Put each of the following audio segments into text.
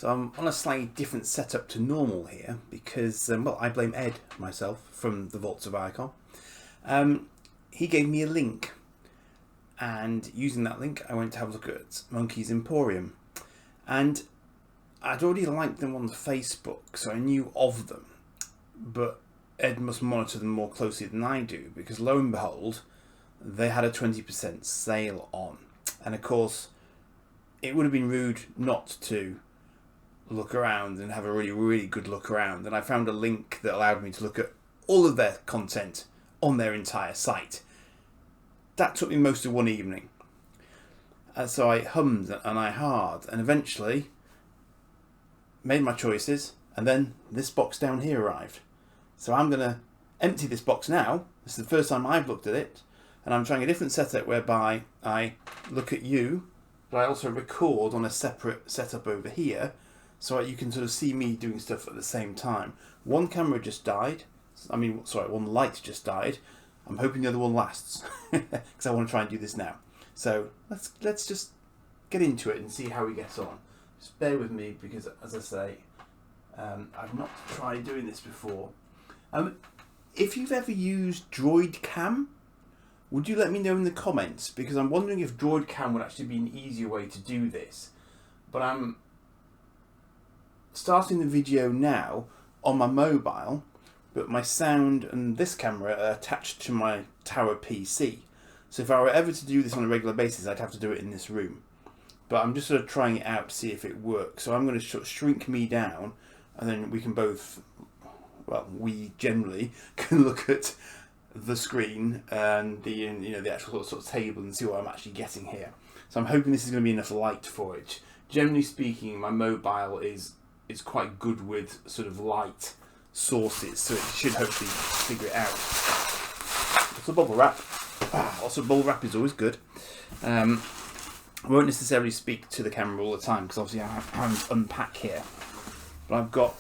So I'm on a slightly different setup to normal here because, well, I blame Ed, myself, from the Vaults of Icon. He gave me a link, and using that link I went to have a look at Monkey's Emporium, and I'd already liked them on Facebook, so I knew of them, but Ed must monitor them more closely than I do, because lo and behold, they had a 20% sale on. And of course, it would have been rude not to look around and have a really good look around, and I found a link that allowed me to look at all of their content on their entire site. That took me most of one evening. So I hummed and I hawed, and eventually made my choices, and then this box down here arrived. So I'm going to empty this box now. This is the first time I've looked at it, and I'm trying a different setup whereby I look at you, but I also record on a separate setup over here, so you can sort of see me doing stuff at the same time. One camera just died. One light just died. I'm hoping the other one lasts, because I want to try and do this now. So let's just get into it and see how we get on. Just bear with me, because as I say, I've not tried doing this before. If you've ever used Droid Cam, would you let me know in the comments? Because I'm wondering if Droid Cam would actually be an easier way to do this. But I'm starting the video now on my mobile, but my sound and this camera are attached to my tower PC. So if I were ever to do this on a regular basis, I'd have to do it in this room. But I'm just sort of trying it out to see if it works. So I'm going to shrink me down, and then we can both, well, we generally can look at the screen and the actual sort of table and see what I'm actually getting here. So I'm hoping this is going to be enough light for it. Generally speaking, my mobile is quite good with sort of light sources, so it should hopefully figure it out. It's a bubble wrap. Also, bubble wrap is always good. I won't necessarily speak to the camera all the time, because obviously I have hands unpack here. But I've got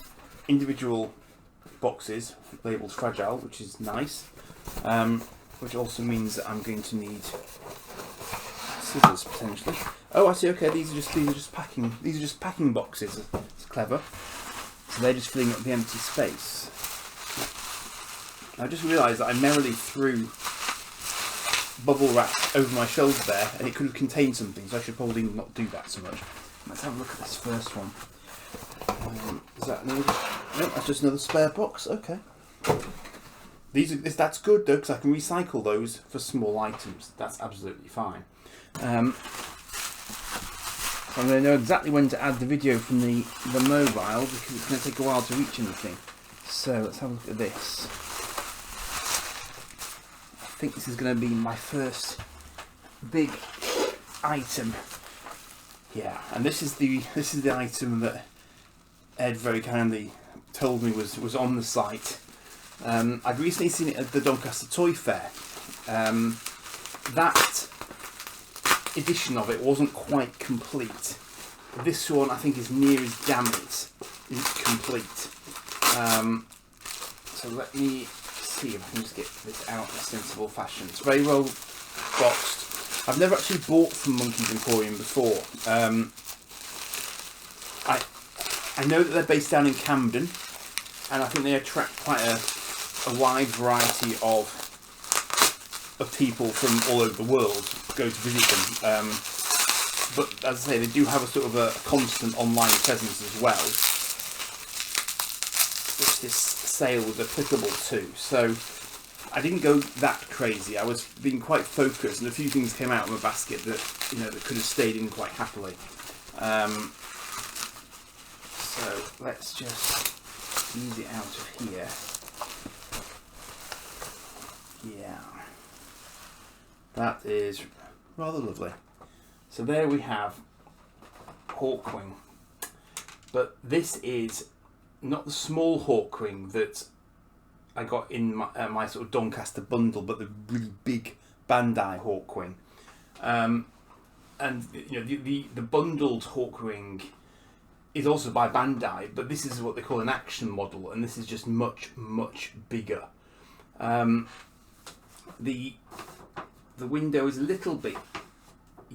individual boxes labelled fragile, which is nice. Which also means that I'm going to need scissors potentially. Oh, I see. Okay, these are just packing boxes. It's clever. So they're just filling up the empty space. I just realised that I merrily threw bubble wrap over my shoulder there, and it could have contained something, so I should probably not do that so much. Let's have a look at this first one. Is that another? No, that's just another spare box. Okay. That's good though, because I can recycle those for small items. That's absolutely fine. So I'm going to know exactly when to add the video from the mobile, because it's going to take a while to reach anything. So let's have a look at this. I think this is going to be my first big item. Yeah, and this is the item that Ed very kindly told me was on the site. I'd recently seen it at the Doncaster Toy Fair. That edition of it wasn't quite complete. This one I think is near as damn it complete. So let me see if I can just get this out in a sensible fashion. It's very well boxed. I've never actually bought from Monkey's Emporium before. I know that they're based down in Camden, and I think they attract quite a wide variety of people from all over the world go to visit them. But as I say, they do have a sort of a constant online presence as well, which this sale was applicable to. So I didn't go that crazy. I was being quite focused, and a few things came out of my basket that that could have stayed in quite happily. So let's just ease it out of here. Yeah, that is rather lovely. So there we have Hawkwing, but this is not the small Hawkwing that I got in my sort of Doncaster bundle, but the really big Bandai Hawkwing. And the bundled Hawkwing is also by Bandai, but this is what they call an action model, and this is just much bigger. The window is a little bit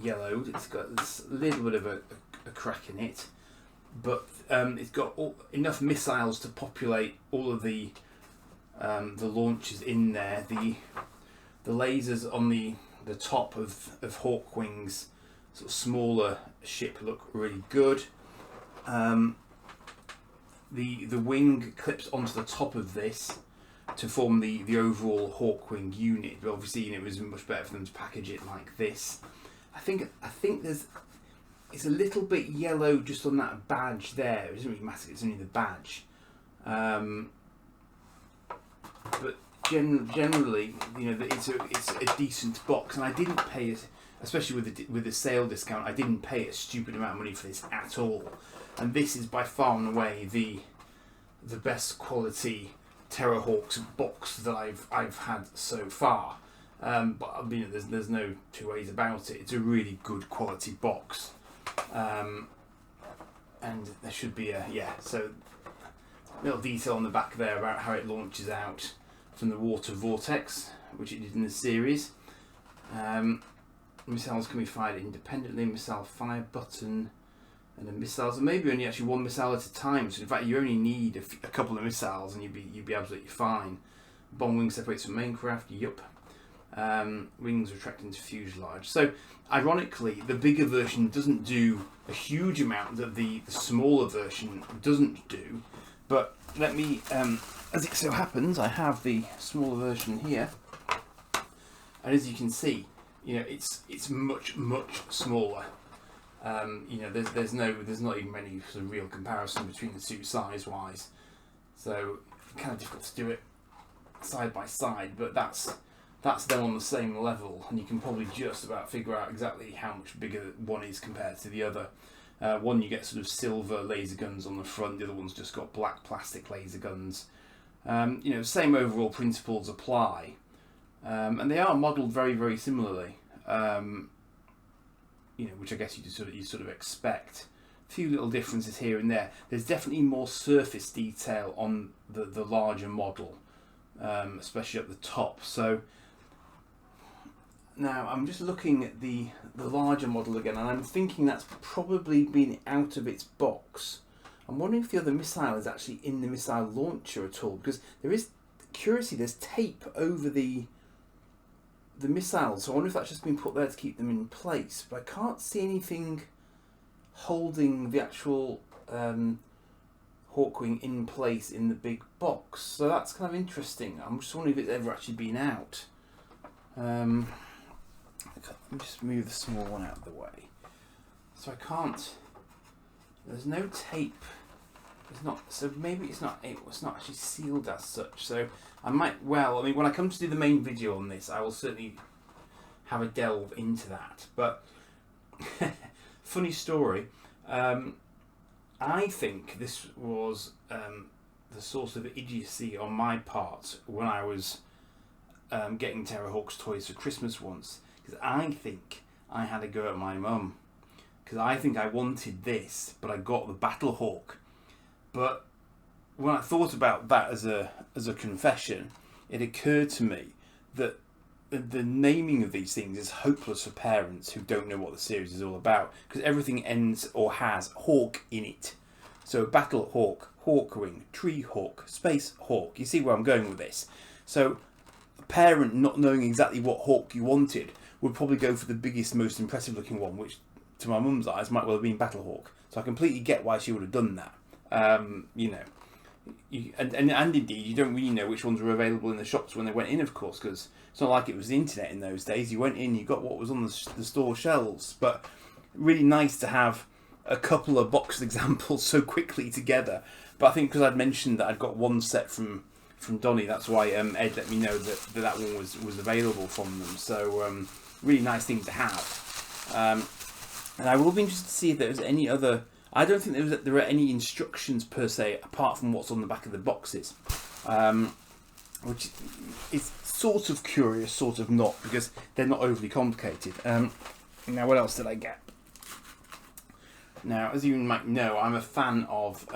yellowed. It's got a little bit of a crack in it. but it's got enough missiles to populate all of the launches in there. The lasers on the top of Hawkwing's sort of smaller ship look really good. The wing clips onto the top of this to form the overall Hawkwing unit. But obviously, it was much better for them to package it like this. I think it's a little bit yellow just on that badge there. It doesn't really matter. It's only the badge. But generally, it's a decent box, and I didn't pay it, especially with the sale discount. I didn't pay a stupid amount of money for this at all. And this is by far and away the best quality Terrahawks box that I've had so far. But I mean, there's no two ways about it. It's a really good quality box, and there should be so little detail on the back there about how it launches out from the water vortex, which it did in the series. Missiles can be fired independently. Missile fire button. And the missiles, and maybe only actually one missile at a time. So in fact, you only need a couple of missiles, and you'd be absolutely fine. Bomb wing separates from main craft. Yup. Wings retract into fuselage. So ironically, the bigger version doesn't do a huge amount that the smaller version doesn't do. But let me, as it so happens, I have the smaller version here, and as you can see, it's much smaller. There's not even any sort of real comparison between the two size-wise, so kind of difficult to do it side by side. But that's them on the same level, and you can probably just about figure out exactly how much bigger one is compared to the other. One you get sort of silver laser guns on the front, the other one's just got black plastic laser guns. Same overall principles apply, and they are modelled very similarly. Which I guess you sort of expect. A few little differences here and there. There's definitely more surface detail on the larger model, especially at the top. So now I'm just looking at the larger model again, and I'm thinking that's probably been out of its box. I'm wondering if the other missile is actually in the missile launcher at all, because there's tape over the missiles, so I wonder if that's just been put there to keep them in place. But I can't see anything holding the actual Hawkwing in place in the big box. So that's kind of interesting. I'm just wondering if it's ever actually been out. Let me just move the small one out of the way. So I can't. There's no tape. There's not. So maybe it's not actually sealed as such. So I might. Well, I mean, when I come to do the main video on this, I will certainly have a delve into that. But funny story. I think this was the source of idiocy on my part when I was getting Terrahawks toys for Christmas once, because I think I had a go at my mum, because I think I wanted this, but I got the Battlehawk. But when I thought about that as a confession, it occurred to me that the naming of these things is hopeless for parents who don't know what the series is all about, because everything ends or has Hawk in it. So Battlehawk, Hawkwing, Tree Hawk, Space Hawk. You see where I'm going with this. So a parent not knowing exactly what Hawk you wanted would probably go for the biggest, most impressive looking one, which to my mum's eyes might well have been Battlehawk. So I completely get why she would have done that. And indeed, you don't really know which ones were available in the shops when they went in, of course, because it's not like it was the internet in those days. You went in, you got what was on the store shelves. But really nice to have a couple of boxed examples so quickly together. But I think because I'd mentioned that I'd got one set from Donny, that's why Ed let me know that one was available from them. So really nice thing to have. And I will be interested to see if there's any other. I don't think there are any instructions per se apart from what's on the back of the boxes, which is sort of curious, sort of not, because they're not overly complicated. Now, what else did I get? Now, as you might know, I'm a fan of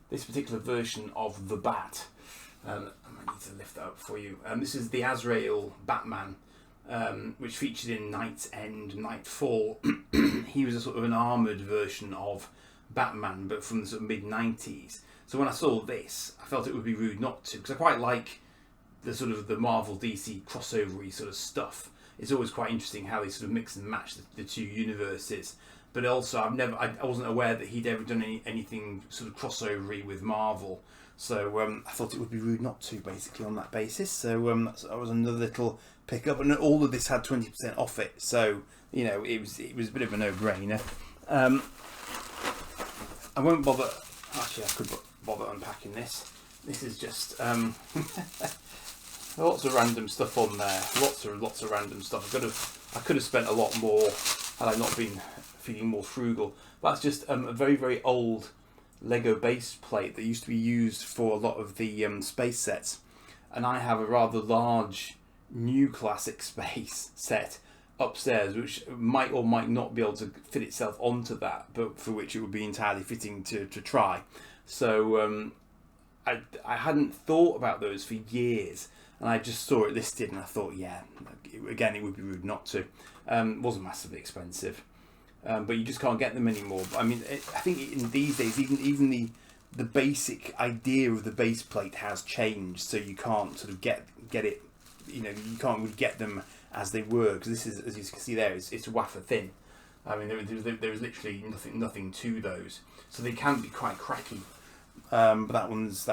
this particular version of the Bat. I might need to lift that up for you. This is the Azrael Batman, which featured in Night's End, Nightfall. He was a sort of an armoured version of Batman, but from the sort of mid-90s. So when I saw this, I felt it would be rude not to, because I quite like the sort of the Marvel DC crossover-y sort of stuff. It's always quite interesting how they sort of mix and match the two universes. But also, I wasn't aware that he'd ever done anything sort of crossover-y with Marvel. So I thought it would be rude not to, basically, on that basis. So that was another little pickup, and all of this had 20% off it. So you know, it was a bit of a no-brainer. I won't bother. Actually, I could bother unpacking this. This is just lots of random stuff on there. Lots of random stuff. I could have spent a lot more had I not been feeling more frugal. That's just a very, very old Lego base plate that used to be used for a lot of the space sets, and I have a rather large new classic space set upstairs, which might or might not be able to fit itself onto that, but for which it would be entirely fitting to try. So I hadn't thought about those for years, and I just saw it listed, and I thought, yeah, again, it would be rude not to. It wasn't massively expensive, but you just can't get them anymore. I mean, I think in these days, even the basic idea of the base plate has changed, so you can't sort of get it. You know, you can't really get them as they were, because this is, as you can see there, it's wafer thin. I mean, there is literally nothing to those, so they can be quite cracky. But that one's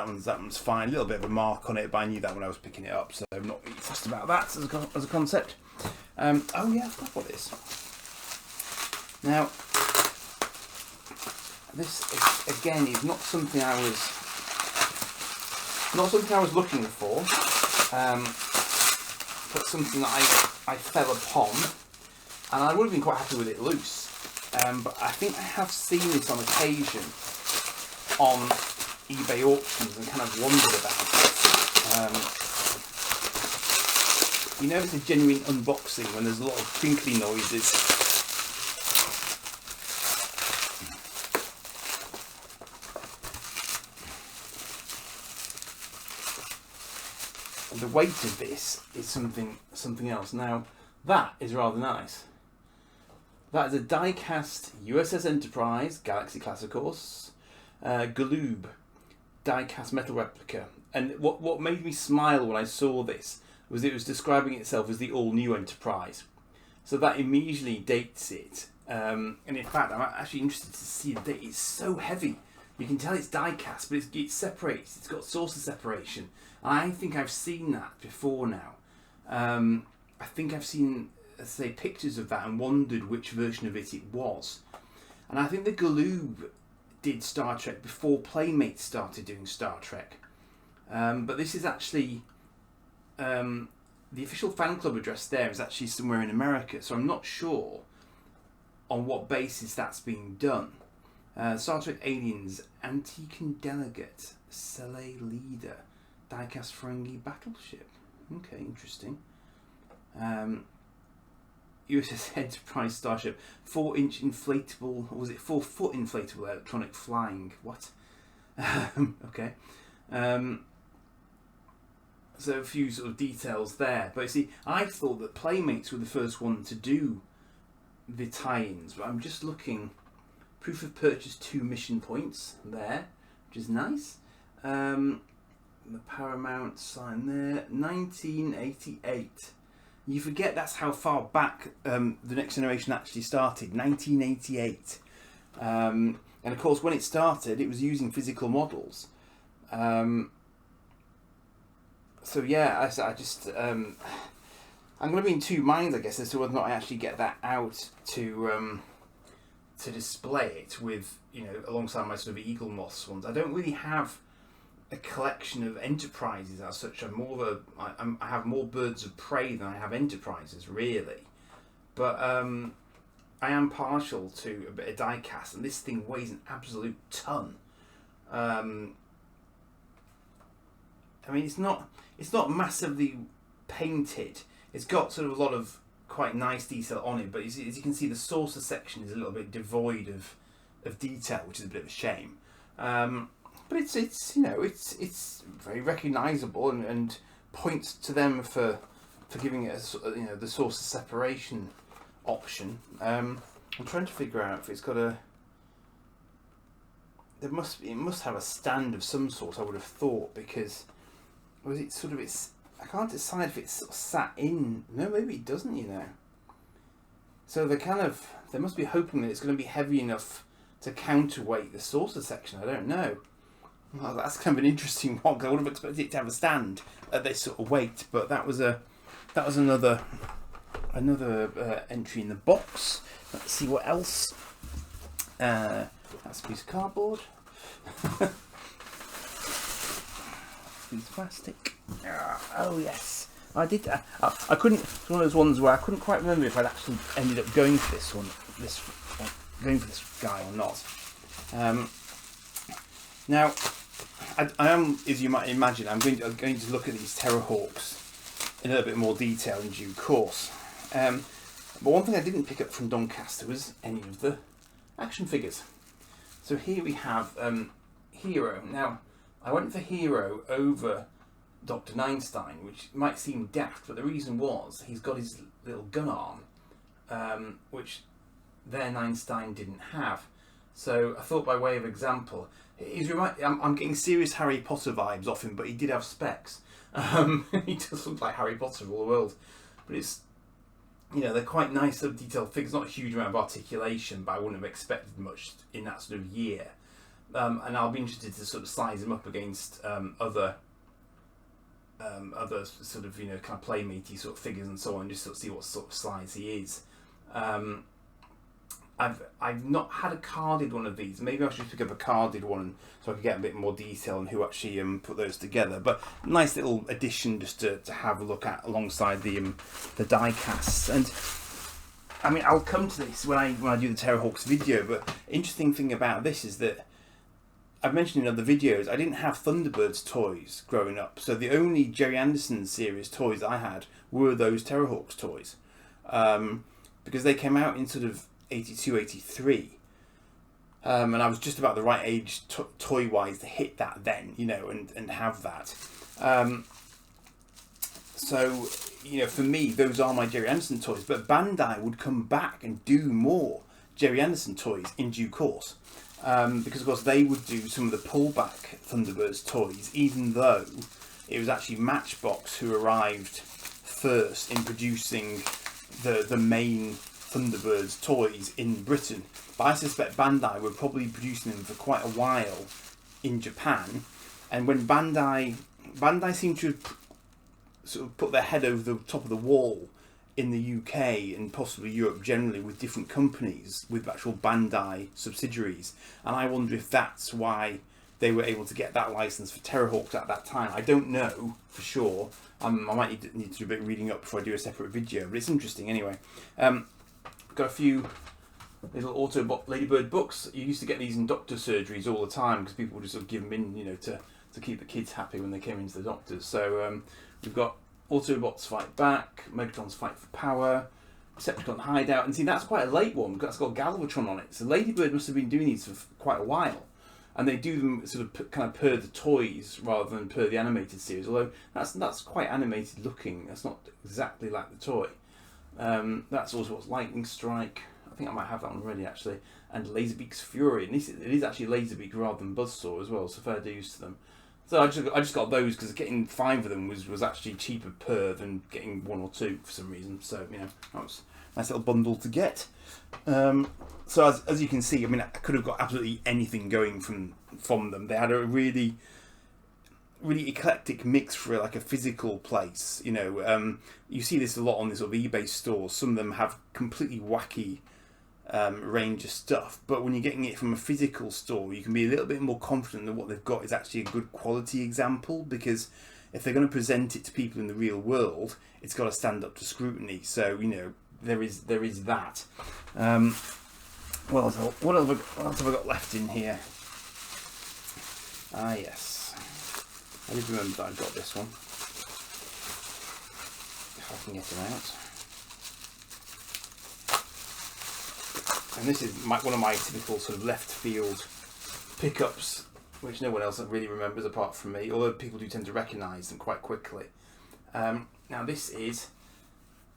fine. A little bit of a mark on it, but I knew that when I was picking it up, so I'm not really fussed about that as a concept. Oh yeah, I've got what it is. Now, this again is not something I was looking for, but something that I fell upon, and I would have been quite happy with it loose. But I think I have seen this on occasion on eBay auctions and kind of wondered about it. You know, it's a genuine unboxing when there's a lot of crinkly noises. And the weight of this is something else. Now, that is rather nice. That is a die-cast USS Enterprise, Galaxy class of course, Galoob die-cast metal replica. And what made me smile when I saw this was it was describing itself as the all-new Enterprise. So that immediately dates it. And in fact, I'm actually interested to see the date. It's so heavy. You can tell it's die-cast, but it separates. It's got saucer separation. And I think I've seen that before now. I think I've seen, say, pictures of that and wondered which version of it was. And I think the Galoob did Star Trek before Playmates started doing Star Trek. But this is actually... the official fan club address there is actually somewhere in America, so I'm not sure on what basis that's being done. Star Trek Aliens, Antiquan Delegate, Sele Leader, Diecast Ferengi Battleship. Okay, interesting. USS Enterprise Starship, 4-inch inflatable, or was it 4-foot inflatable electronic flying? What? Okay. So a few sort of details there. But you see, I thought that Playmates were the first one to do the tie-ins, but I'm just looking. Proof of purchase 2 mission points there, which is nice. The Paramount sign there, 1988. You forget that's how far back the Next Generation actually started, 1988. And of course, when it started, it was using physical models. So yeah, I just I'm going to be in two minds, I guess, as to whether or not I actually get that out to display it with, you know, alongside my sort of Eagle Moss ones. I don't really have a collection of Enterprises as such. I have more Birds of Prey than I have Enterprises, really. But I am partial to a bit of die-cast, and this thing weighs an absolute ton. I mean, it's not massively painted. It's got sort of a lot of quite nice detail on it, but as you can see, the saucer section is a little bit devoid of detail, which is a bit of a shame. But it's you know, it's very recognisable and points to them for giving it a, you know, the saucer separation option. I'm trying to figure out if it's got a it must have a stand of some sort, I would have thought, because was it sort of I can't decide if it's sort of sat in. No, maybe it doesn't. So they must be hoping that it's going to be heavy enough to counterweight the saucer section. I don't know. Well, that's kind of an interesting one, because I would have expected it to have a stand at this sort of weight, but that was another entry in the box. Let's see what else. That's a piece of cardboard. Piece of plastic. Oh yes, I did. I couldn't. It's one of those ones where I couldn't quite remember if I'd actually ended up going for this one, going for this guy or not. Now, I am, as you might imagine, I'm going to look at these Terrahawks in a little bit more detail in due course. But one thing I didn't pick up from Doncaster was any of the action figures. So here we have Hero. Now, I went for Hero over Dr. Neinstein, which might seem daft, but the reason was he's got his little gun arm, which their Neinstein didn't have. So I thought, by way of example, I'm getting serious Harry Potter vibes off him, but he did have specs. He does look like Harry Potter of all the world, but it's, they're quite nice sort of detailed figures. Not a huge amount of articulation, but I wouldn't have expected much in that sort of year. And I'll be interested to sort of size him up against other sort of kind of playmatey sort of figures and so on, just sort of see what sort of size he is. I've not had a carded one of these. Maybe I should pick up a carded one so I can get a bit more detail on who actually put those together. But nice little addition just to have a look at alongside the die casts. And I mean, I'll come to this when I do the Terrahawks video. But interesting thing about this is that I've mentioned in other videos, I didn't have Thunderbirds toys growing up. So the only Jerry Anderson series toys I had were those Terrahawks toys, because they came out in sort of 82, 83, and I was just about the right age toy-wise to hit that then, and have that. So, for me, those are my Jerry Anderson toys, but Bandai would come back and do more Jerry Anderson toys in due course, because of course they would do some of the pullback Thunderbirds toys, even though it was actually Matchbox who arrived first in producing the main Thunderbirds toys in Britain. But I suspect Bandai were probably producing them for quite a while in Japan, and when Bandai seemed to have sort of put their head over the top of the wall in the UK and possibly Europe generally with different companies with actual Bandai subsidiaries, and I wonder if that's why they were able to get that license for Terrahawks at that time. I don't know for sure. I might need to do a bit of reading up before I do a separate video, but it's interesting anyway. Got a few little Autobot Ladybird books. You used to get these in doctor surgeries all the time because people would just sort of give them in, to keep the kids happy when they came into the doctors. So we've got Autobots Fight Back, Megatron's Fight for Power, Decepticon Hideout, and see, that's quite a late one because that's got Galvatron on it. So Ladybird must have been doing these for quite a while, and they do them sort of kind of per the toys rather than per the animated series. Although that's quite animated looking. That's not exactly like the toy. That's also what's Lightning Strike. I think I might have that one ready actually. And Laserbeak's Fury. And it is actually Laserbeak rather than Buzzsaw as well, so fair dues to them. So I just got those because getting 5 of them was actually cheaper per than getting 1 or 2 for some reason. So that was a nice little bundle to get. So as you can see, I mean, I could have got absolutely anything going from them. They had a really eclectic mix for like a physical place. You see this a lot on this sort of eBay stores. Some of them have completely wacky range of stuff, but when you're getting it from a physical store, you can be a little bit more confident that what they've got is actually a good quality example, because if they're going to present it to people in the real world, it's got to stand up to scrutiny. So there is that. What else have I got left in here? Ah yes, I did remember that I got this one. If I can get it out. And this is one of my typical sort of left field pickups, which no one else really remembers apart from me, although people do tend to recognise them quite quickly. Now this is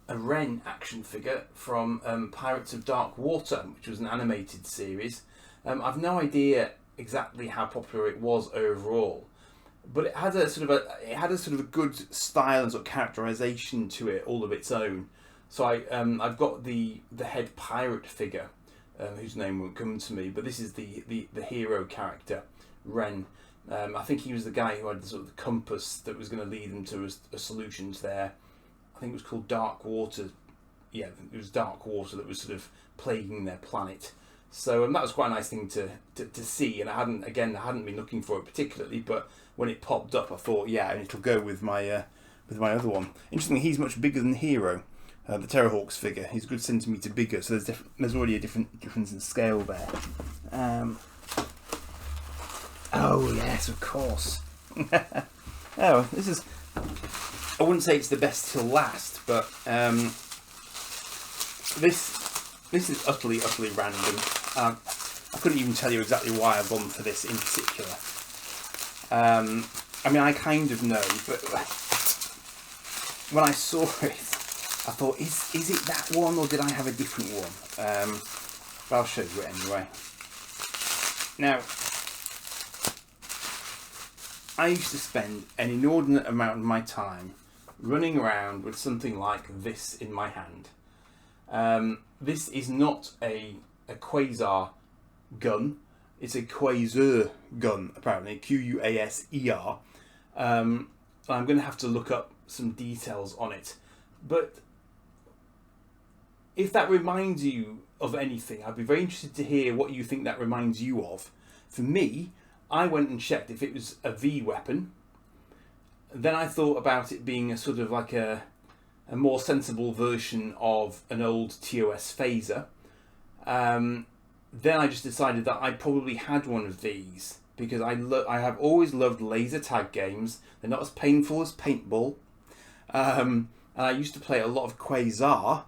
a Ren action figure from Pirates of Dark Water, which was an animated series. I've no idea exactly how popular it was overall. But it had a sort of a good style and sort of characterization to it, all of its own. So I've got the head pirate figure, whose name won't come to me, but this is the hero character, Ren. I think he was the guy who had the sort of the compass that was going to lead them to a solution to their, I think it was called Dark Water. Yeah, it was Dark Water that was sort of plaguing their planet. So that was quite a nice thing to see, and I hadn't been looking for it particularly, but when it popped up, I thought, yeah, it'll go with my other one. Interestingly, he's much bigger than Hero, the Terrahawks figure. He's a good centimetre bigger, so there's already a difference in scale there. Oh yes, of course. Oh, this is. I wouldn't say it's the best till last, but this is utterly random. I couldn't even tell you exactly why I've gone for this in particular. I mean, I kind of know, but when I saw it, I thought, is it that one, or did I have a different one? But I'll show you it anyway. Now, I used to spend an inordinate amount of my time running around with something like this in my hand. This is not a quasar gun. It's a quasar gun, apparently, Quaser. I'm going to have to look up some details on it. But if that reminds you of anything, I'd be very interested to hear what you think that reminds you of. For me, I went and checked if it was a V weapon. Then I thought about it being a sort of like a more sensible version of an old TOS phaser. Then I just decided that I probably had one of these because I have always loved laser tag games. They're not as painful as paintball. And I used to play a lot of Quasar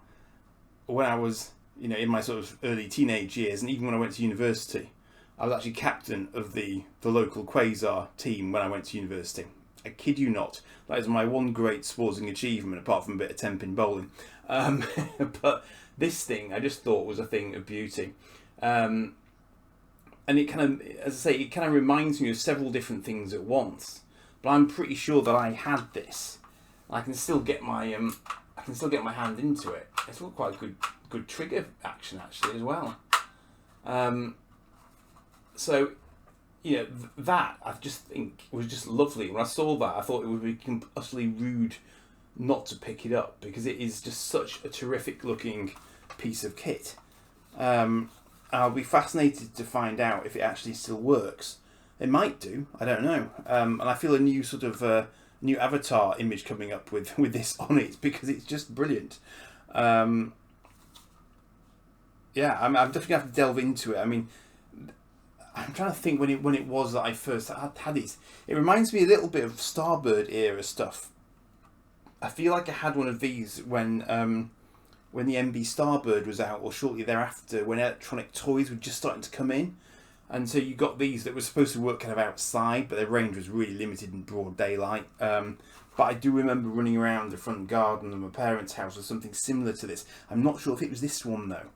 when I was, in my sort of early teenage years, and even when I went to university. I was actually captain of the local Quasar team when I went to university. I kid you not. That is my one great sporting achievement, apart from a bit of 10-pin bowling. But this thing, I just thought was a thing of beauty. And it kind of, as I say, it kind of reminds me of several different things at once. But I'm pretty sure that I had this. I can still get my hand into it. It's got quite a good trigger action actually as well. So, that I just think was just lovely. When I saw that, I thought it would be utterly rude not to pick it up because it is just such a terrific looking piece of kit. I'll be fascinated to find out if it actually still works. It might do. I don't know. And I feel a new sort of new avatar image coming up with this on it because it's just brilliant. I'm definitely gonna have to delve into it. I mean, I'm trying to think when it was that I first had these. It reminds me a little bit of Starbird era stuff. I feel like I had one of these when the MB Starbird was out, or shortly thereafter, when electronic toys were just starting to come in. And so you got these that were supposed to work kind of outside, but their range was really limited in broad daylight. But I do remember running around the front garden of my parents' house with something similar to this. I'm not sure if it was this one though.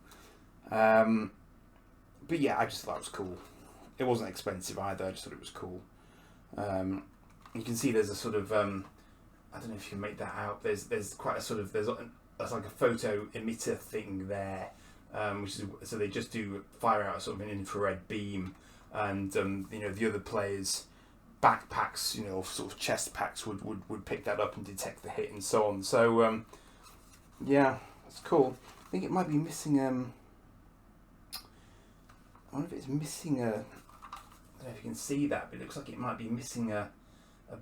But yeah, I just thought it was cool. It wasn't expensive either. I just thought it was cool. You can see there's a sort of I don't know if you can make that out. There's quite a sort of there's like a photo emitter thing there, which is so they just do fire out sort of an infrared beam, and the other players' backpacks, sort of chest packs would pick that up and detect the hit and so on. So yeah, it's cool. I think it might be missing. I wonder if it's missing a. I don't know if you can see that, but it looks like it might be missing a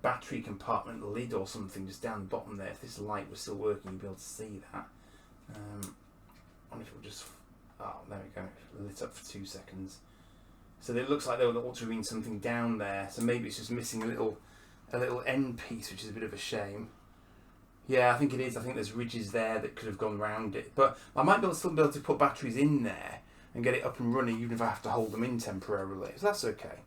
battery compartment lid or something just down the bottom there. If this light was still working, you'd be able to see that. I wonder if it will just. Oh, there we go. It lit up for 2 seconds. So it looks like there ought to have been something down there. So maybe it's just missing a little end piece, which is a bit of a shame. Yeah, I think it is. I think there's ridges there that could have gone round it. But I might still be able to put batteries in there and get it up and running, even if I have to hold them in temporarily. So that's okay.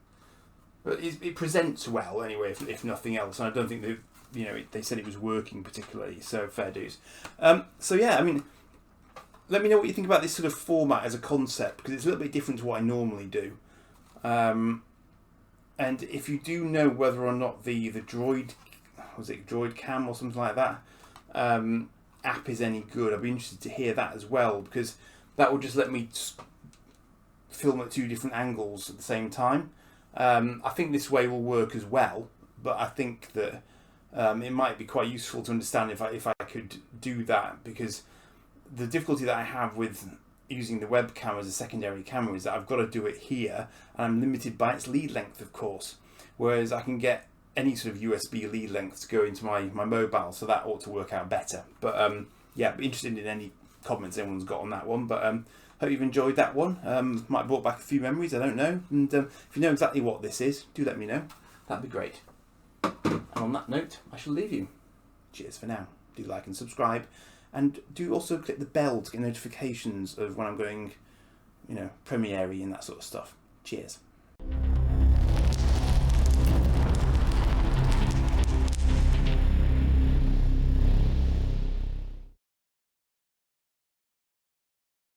But it presents well anyway, if nothing else. And I don't think they said it was working particularly. So fair dues. So yeah, I mean, let me know what you think about this sort of format as a concept, because it's a little bit different to what I normally do. And if you do know whether or not the Droid, was it Droid Cam or something like that, app is any good, I'd be interested to hear that as well, because that will just let me film at 2 different angles at the same time. I think this way will work as well, but I think that it might be quite useful to understand if I could do that, because the difficulty that I have with using the webcam as a secondary camera is that I've got to do it here, and I'm limited by its lead length, of course, whereas I can get any sort of USB lead length to go into my mobile, so that ought to work out better. But yeah, be interested in any comments anyone's got on that one. But hope you've enjoyed that one. Might have brought back a few memories, I don't know. And if you know exactly what this is, do let me know. That'd be great. And on that note, I shall leave you. Cheers for now. Do like and subscribe, and do also click the bell to get notifications of when I'm going, premiere-y and that sort of stuff. Cheers.